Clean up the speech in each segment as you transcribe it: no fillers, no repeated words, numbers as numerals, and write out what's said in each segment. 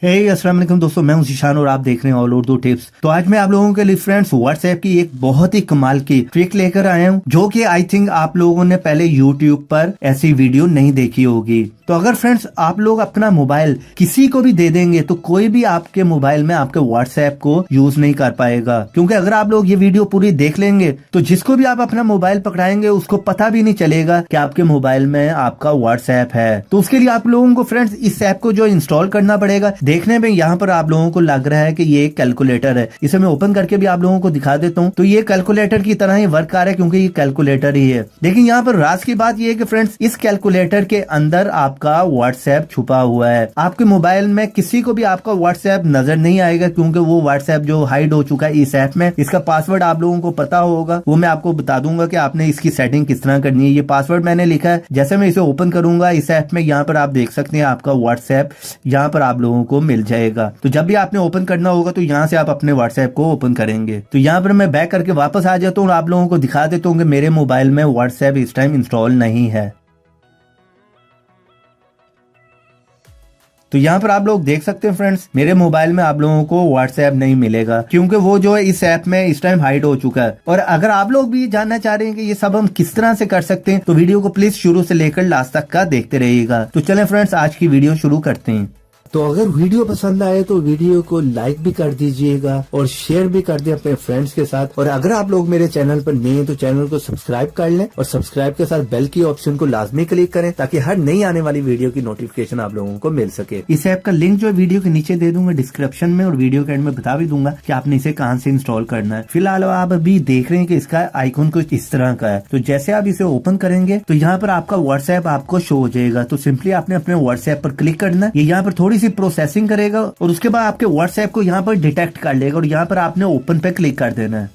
अस्सलाम वालेकुम दोस्तों, मैं हूं ज़ीशान और आप देख रहे हैं ऑल उर्दू टिप्स। तो आज मैं आप लोगों के लिए फ्रेंड्स व्हाट्सएप की एक बहुत ही कमाल की ट्रिक लेकर आया हूं, जो कि आई थिंक आप लोगों ने पहले यूट्यूब पर ऐसी वीडियो नहीं देखी होगी। तो अगर फ्रेंड्स आप लोग अपना मोबाइल किसी को भी दे देंगे तो कोई भी आपके मोबाइल में आपके व्हाट्सएप को यूज नहीं कर पाएगा, क्योंकि अगर आप लोग ये वीडियो पूरी देख लेंगे तो जिसको भी आप अपना मोबाइल पकड़ाएंगे उसको पता भी नहीं चलेगा कि आपके मोबाइल में आपका व्हाट्सएप है। तो उसके लिए आप लोगों को फ्रेंड्स इस ऐप को जो इंस्टॉल करना पड़ेगा। देखने में यहाँ पर आप लोगों को लग रहा है कि ये एक कैलकुलेटर है। इसे मैं ओपन करके भी आप लोगों को दिखा देता हूँ। तो ये कैलकुलेटर की तरह ही वर्क कर रहा है, क्योंकि ये कैलकुलेटर ही है। लेकिन यहाँ पर राज की बात ये है कि फ्रेंड्स इस कैलकुलेटर के अंदर आपका व्हाट्सएप छुपा हुआ है। आपके मोबाइल में किसी को भी आपका व्हाट्सएप नजर नहीं आएगा, क्योंकि वो व्हाट्सएप जो हाइड हो चुका है इस ऐप में। इसका पासवर्ड आप लोगों को पता होगा, वो मैं आपको बता दूंगा कि आपने इसकी सेटिंग किस तरह करनी है। ये पासवर्ड मैंने लिखा है। जैसे मैं इसे ओपन करूंगा इस ऐप में, यहाँ पर आप देख सकते हैं आपका व्हाट्सएप यहाँ पर आप लोगों को मिल जाएगा। तो जब भी आपने ओपन करना होगा तो यहाँ से आप अपने व्हाट्सएप को ओपन करेंगे। तो यहाँ पर मैं बैक करके वापस आ जाता हूँ और आप लोगों को दिखा देता हूँ कि मेरे मोबाइल में व्हाट्सएप इस टाइम इंस्टॉल नहीं है। तो यहाँ पर आप लोग देख सकते हैं फ्रेंड्स, मेरे मोबाइल में आप लोगों को व्हाट्सएप नहीं मिलेगा, क्योंकि वो जो है इस ऐप में इस टाइम हाइड हो चुका है। और अगर आप लोग भी जानना चाह रहे हैं कि ये सब हम किस तरह से कर सकते हैं तो वीडियो को प्लीज शुरू से लेकर लास्ट तक का देखते रहिएगा। तो चलें फ्रेंड्स, आज की वीडियो शुरू करते हैं। तो अगर वीडियो पसंद आए तो वीडियो को लाइक भी कर दीजिएगा और शेयर भी कर दें अपने फ्रेंड्स के साथ। और अगर आप लोग मेरे चैनल पर नए हैं तो चैनल को सब्सक्राइब कर लें और सब्सक्राइब के साथ बेल की ऑप्शन को लाजमी क्लिक करें, ताकि हर नई आने वाली वीडियो की नोटिफिकेशन आप लोगों को मिल सके। इस ऐप का लिंक जो है वीडियो के नीचे दे दूंगा डिस्क्रिप्शन में, और वीडियो के एंड में बता भी दूंगा कि आपने इसे कहां से इंस्टॉल करना है। फिलहाल आप अभी देख रहे हैं कि इसका आइकॉन कुछ इस तरह का है। तो जैसे आप इसे ओपन करेंगे तो यहाँ पर आपका व्हाट्सएप आपको शो हो जाएगा। तो सिंपली आपने अपने व्हाट्सएप पर क्लिक करना है। ये यहाँ पर थोड़ी सी प्रोसेसिंग और उसके बाद आपके व्हाट्सएप को यहाँ पर डिटेक्ट कर लेगा और यहाँ पर आपने ओपन पे क्लिक कर देना है।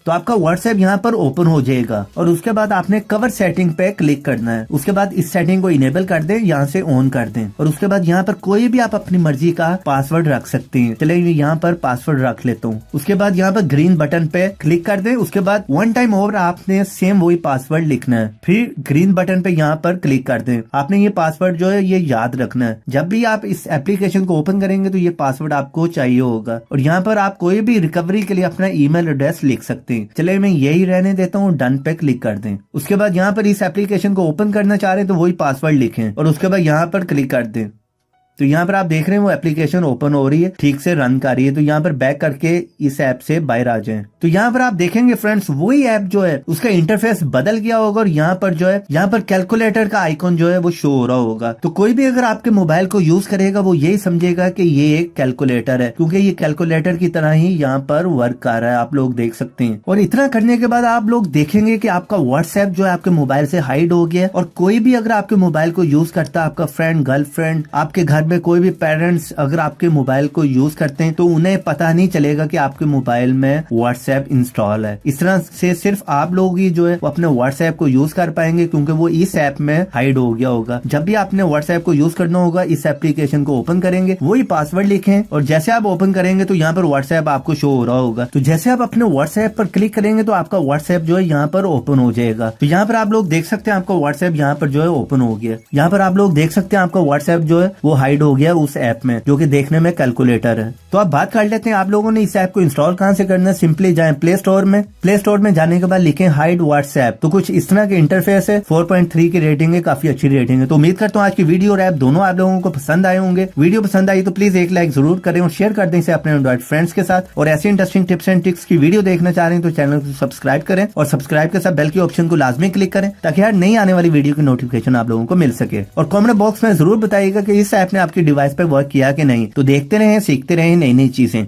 तो आपका व्हाट्सएप यहाँ पर ओपन हो जाएगा और उसके बाद आपने कवर सेटिंग पे क्लिक करना है। उसके बाद इस सेटिंग को इनेबल कर दें, यहाँ से ऑन कर दें। और उसके बाद यहाँ पर कोई भी आप अपनी मर्जी का पासवर्ड रख सकते हैं। चलिए यहाँ पर पासवर्ड रख लेता हूँ। उसके बाद यहाँ पर ग्रीन बटन पे क्लिक कर दें। उसके बाद वन टाइम और आपने सेम वही पासवर्ड लिखना है। फिर ग्रीन बटन पे यहाँ पर क्लिक कर दें। आपने ये पासवर्ड जो है ये याद रखना है। जब भी आप इस एप्लीकेशन को ओपन करेंगे तो ये पासवर्ड आपको चाहिए होगा। और यहाँ पर आप कोई भी रिकवरी के लिए अपना ईमेल एड्रेस लिख सकते हैं। चलिए मैं यही रहने देता हूँ, डन पे क्लिक कर दें। उसके बाद यहाँ पर इस एप्लीकेशन को ओपन करना चाह रहे हैं तो वही पासवर्ड लिखें और उसके बाद यहाँ पर क्लिक कर दें। तो यहाँ पर आप देख रहे हैं वो एप्लीकेशन ओपन हो रही है, ठीक से रन कर रही है। तो यहाँ पर बैक करके इस ऐप से बाहर आ जाएं। तो यहाँ पर आप देखेंगे फ्रेंड्स वही ऐप जो है उसका इंटरफेस बदल गया होगा और यहाँ पर जो है यहाँ पर कैलकुलेटर का आइकॉन जो है वो शो हो रहा होगा। तो कोई भी अगर आपके मोबाइल को यूज करेगा वो यही समझेगा कि ये एक कैलकुलेटर है, क्योंकि ये कैलकुलेटर की तरह ही यहाँ पर वर्क कर रहा है। आप लोग देख सकते हैं। और इतना करने के बाद आप लोग देखेंगे कि आपका व्हाट्सएप जो है आपके मोबाइल से हाइड हो गया। और कोई भी अगर आपके मोबाइल को यूज करता है, आपका फ्रेंड, गर्लफ्रेंड, आपके घर में कोई भी पेरेंट्स अगर आपके मोबाइल को यूज करते हैं तो उन्हें पता नहीं चलेगा कि आपके मोबाइल में व्हाट्सएप इंस्टॉल है। इस तरह से सिर्फ आप लोग ही जो है वो अपने व्हाट्सएप को यूज कर पाएंगे, क्योंकि वो इस ऐप में हाइड हो गया होगा। जब भी आपने व्हाट्सएप को यूज करना होगा इस एप्लीकेशन को ओपन करेंगे, वही पासवर्ड लिखें और जैसे आप ओपन करेंगे तो यहाँ पर व्हाट्सएप आपको शो हो रहा होगा। तो जैसे आप अपने व्हाट्सएप पर क्लिक करेंगे तो आपका व्हाट्सएप जो है यहाँ पर ओपन हो जाएगा। तो यहाँ पर आप लोग देख सकते हैं आपका व्हाट्सएप यहाँ पर जो है ओपन हो गया। यहाँ पर आप लोग देख सकते हैं आपका व्हाट्सएप जो है वो हाइड हो गया उस ऐप में, जो कि देखने में कैलकुलेटर है। तो आप बात कर लेते हैं आप लोगों ने इस ऐप को इंस्टॉल कहां से करना है। सिंपली जाएं प्ले स्टोर में। प्ले स्टोर में जाने के बाद लिखें हाइड व्हाट्सएप। तो कुछ इस तरह के इंटरफेस है। 4.3 की रेटिंग है, काफी अच्छी रेटिंग है। तो उम्मीद करता हूँ आज की वीडियो और ऐप दोनों आप लोगों को पसंद आए होंगे। वीडियो पसंद आई तो प्लीज एक लाइक जरूर करें और शेयर कर दें इसे अपने एंड्रॉइड फ्रेंड्स के साथ। और ऐसी इंटरेस्टिंग टिप्स एंड ट्रिक्स की वीडियो देखना चाह रहे हैं तो चैनल को सब्सक्राइब करें और सब्सक्राइब के साथ बेल की ऑप्शन को लाजमी क्लिक करें, ताकि हर नई आने वाली वीडियो की नोटिफिकेशन आप लोगों को मिल सके। और कमेंट बॉक्स में जरूर बताइएगा कि इस ऐप ने आपकी डिवाइस पर वर्क किया कि नहीं। तो देखते रहें, सीखते रहें नई नई चीजें।